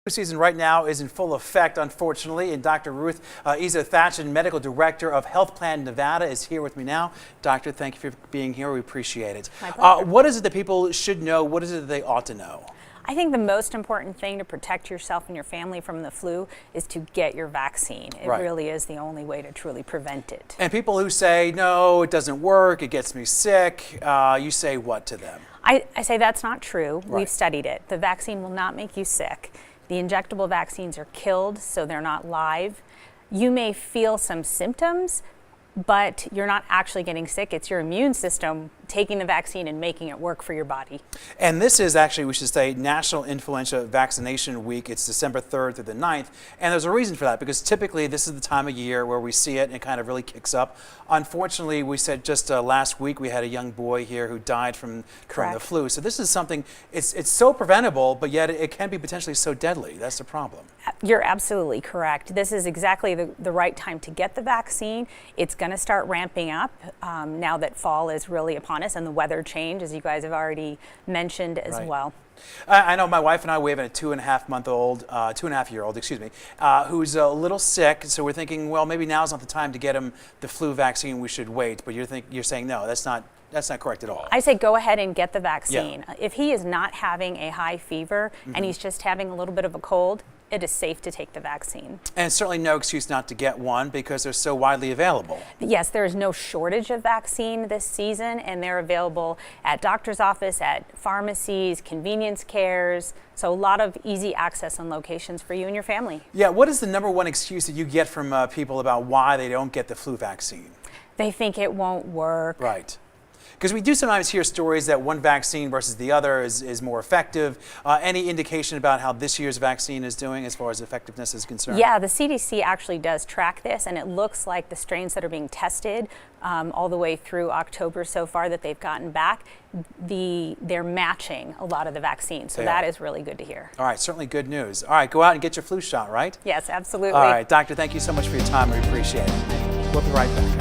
Flu season right now is in full effect, unfortunately, and Dr. Ruth Thatchen, Medical Director of Health Plan Nevada, is here with me now. Doctor, thank you for being here. We appreciate it. My pleasure. What is it that people should know? What is it that they ought to know? I think the most important thing to protect yourself and your family from the flu is to get your vaccine. It really is the only way to truly prevent it. And people who say, no, it doesn't work, it gets me sick, you say what to them? I say that's not true. Right. We've studied it. The vaccine will not make you sick. The injectable vaccines are killed, so they're not live. You may feel some symptoms, but you're not actually getting sick. It's your immune system taking the vaccine and making it work for your body. And this is actually, we should say, National Influenza Vaccination Week. It's December 3rd through the 9th. And there's a reason for that, because typically this is the time of year where we see it and it kind of really kicks up. Unfortunately, we said just last week we had a young boy here who died from the flu. So this is something, it's so preventable, but yet it can be potentially so deadly. That's the problem. You're absolutely correct. This is exactly the right time to get the vaccine. It's going to start ramping up now that fall is really upon us and the weather change, as you guys have already mentioned as well. I know my wife and I, we have a 2.5-year-old, who's a little sick. So we're thinking, well, maybe now's not the time to get him the flu vaccine. We should wait. But you're saying no, that's not correct at all. I say go ahead and get the vaccine. Yeah. If he is not having a high fever and he's just having a little bit of a cold, it is safe to take the vaccine. And it's certainly no excuse not to get one because they're so widely available. Yes, there is no shortage of vaccine this season, and they're available at doctor's office, at pharmacies, convenience cares, so a lot of easy access and locations for you and your family. Yeah, what is the number one excuse that you get from people about why they don't get the flu vaccine? They think it won't work. Right. Because we do sometimes hear stories that one vaccine versus the other is more effective. Any indication about how this year's vaccine is doing as far as effectiveness is concerned? Yeah, the CDC actually does track this, and it looks like the strains that are being tested all the way through October so far that they've gotten back, they're matching a lot of the vaccines. So that is really good to hear. All right, certainly good news. All right, go out and get your flu shot, right? Yes, absolutely. All right, Doctor, thank you so much for your time. We appreciate it. We'll be right back.